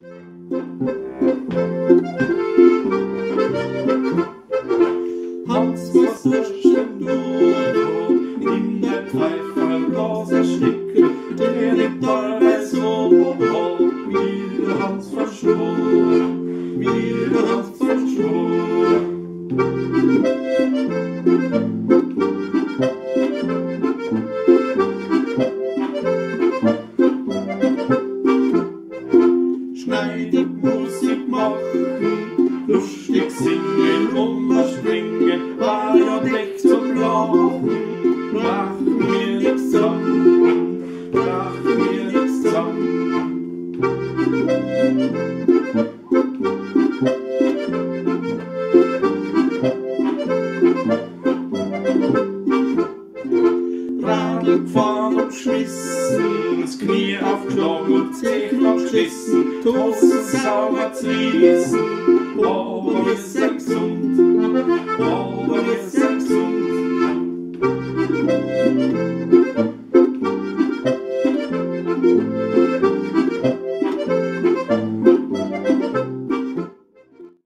Hans muss durch den Durchbruch in der Pfeiferblase sticken, der liegt allweis so hoch, wie der Hans verschworen, wie der Hans verschworen. Schneidig Musik machen, lustig singen, umspringen, war ja weg zum Lachen. Brach mir nix an, brach mir nix an. Radl gefahren und geschmissen, das Knie aufgeschlagen und Zehklang geschissen, Tosen sauber zu wiesen, aber wir sind gesund, aber wir sind gesund.